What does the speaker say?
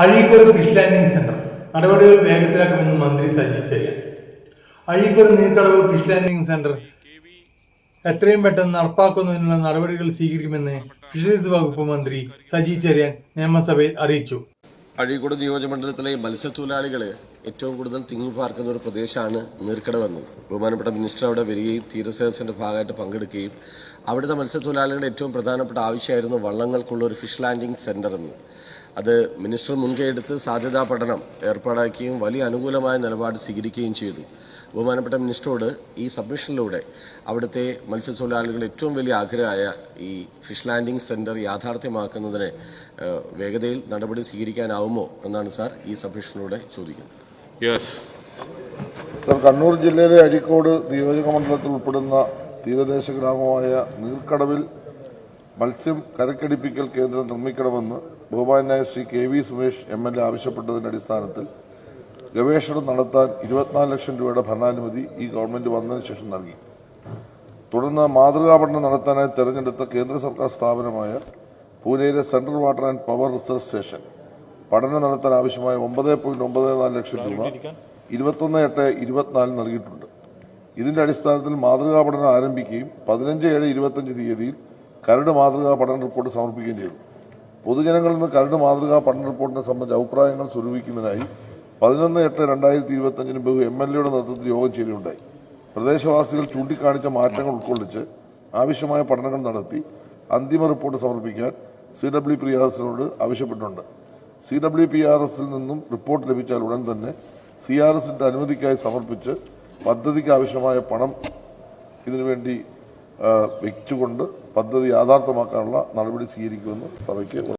Azhikode fish landing centre നടപടികൾ വേഗത്തിലാക്കുമെന്ന് മന്ത്രി Saji Cherian. Azhikode Neerkadavu fish landing centre എത്രയും പെട്ടെന്ന് നടപ്പാക്കുന്നതിനുള്ള നടപടികൾ സ്വീകരിക്കുമെന്ന് ഫിഷറീസ് വകുപ്പ് മന്ത്രി സജി ചെറിയാൻ നിയമസഭയിൽ അറിയിച്ചു. അഴീക്കോട് നിയോജകമണ്ഡലത്തിലെ മത്സ്യത്തൊഴിലാളികൾ ഏറ്റവും കൂടുതൽ തിങ്ങിപ്പാർക്കുന്ന ഒരു പ്രദേശമാണ് നീർക്കടവെന്ന്. ബഹുമാനപ്പെട്ട മിനിസ്റ്റർ അവിടെ വരികയും തീരസേവനത്തിന്റെ ഭാഗമായിട്ട് പങ്കെടുക്കുകയും അവിടുത്തെ മത്സ്യത്തൊഴിലാളികളുടെ ഏറ്റവും പ്രധാനപ്പെട്ട ആവശ്യമായിരുന്നു വള്ളങ്ങൾക്കുള്ള ഒരു ഫിഷ് ലാൻഡിംഗ് സെന്റർ എന്ന്. അത് മിനിസ്റ്റർ മുൻകൈയെടുത്ത് സാധ്യതാ പഠനം ഏർപ്പാടാക്കുകയും വലിയ അനുകൂലമായ നിലപാട് സ്വീകരിക്കുകയും ചെയ്തു. ബഹുമാനപ്പെട്ട മിനിസ്റ്ററോട് ഈ സബ്മിഷനിലൂടെ അവിടുത്തെ മത്സ്യത്തൊഴിലാളികളുടെ ഏറ്റവും വലിയ ആഗ്രഹമായ ഈ ഫിഷ് ലാൻഡിംഗ് സെന്റർ യാഥാർത്ഥ്യമാക്കുന്നതിന് വേഗതയിൽ നടപടി സ്വീകരിക്കാനാവുമോ എന്നാണ് സാർ ഈ സബ്മിഷനിലൂടെ ചോദിക്കുന്നത്. സർ, കണ്ണൂർ ജില്ലയിലെ അഴീക്കോട് നിയോജകമണ്ഡലത്തിൽ ഉൾപ്പെടുന്ന തീരദേശ ഗ്രാമമായ നീർക്കടവിൽ മത്സ്യം കരക്കടിപ്പിക്കൽ കേന്ദ്രം നിർമ്മിക്കണമെന്ന് ബഹുമാനായ ശ്രീ KV സുമേഷ് MLA ആവശ്യപ്പെട്ടതിന്റെ അടിസ്ഥാനത്തിൽ ഗവേഷണം നടത്താൻ 24 ലക്ഷം രൂപയുടെ ഭരണാനുമതി ഈ ഗവൺമെന്റ് വന്നതിന് ശേഷം നൽകി. തുടർന്ന് മാതൃകാ പഠനം നടത്താനായി തെരഞ്ഞെടുത്ത കേന്ദ്ര സർക്കാർ സ്ഥാപനമായ പൂനെയിലെ central water and power research station പഠനം നടത്താൻ ആവശ്യമായ 9.94 ലക്ഷം രൂപ 21/8/24 നൽകിയിട്ടുണ്ട്. ഇതിന്റെ അടിസ്ഥാനത്തിൽ മാതൃകാ പഠനം ആരംഭിക്കുകയും 15/7/25 തീയതിയിൽ കരട് മാതൃകാ പഠന റിപ്പോർട്ട് സമർപ്പിക്കുകയും ചെയ്തു. പൊതുജനങ്ങളിൽ നിന്ന് കരട് മാതൃകാ പഠന റിപ്പോർട്ടിനെ സംബന്ധിച്ച അഭിപ്രായങ്ങൾ സ്വരൂപിക്കുന്നതിനായി 11/8/2025 ബഹു MLAയുടെ നേതൃത്വത്തിൽ യോഗം ചേരുകയുണ്ടായി. പ്രദേശവാസികൾ ചൂണ്ടിക്കാണിച്ച മാറ്റങ്ങൾ ഉൾക്കൊള്ളിച്ച് ആവശ്യമായ പഠനങ്ങൾ നടത്തി അന്തിമ റിപ്പോർട്ട് സമർപ്പിക്കാൻ CWPRSനോട് ആവശ്യപ്പെട്ടിട്ടുണ്ട്. CWPRSൽ നിന്നും റിപ്പോർട്ട് ലഭിച്ചാൽ ഉടൻ തന്നെ CRSന്റെ അനുമതിക്കായി സമർപ്പിച്ച് പദ്ധതിക്ക് ആവശ്യമായ പണം ഇതിനുവേണ്ടി വെച്ചുകൊണ്ട് പദ്ധതി യാഥാർത്ഥ്യമാക്കാനുള്ള നടപടി സ്വീകരിക്കുമെന്ന് സഭയ്ക്ക്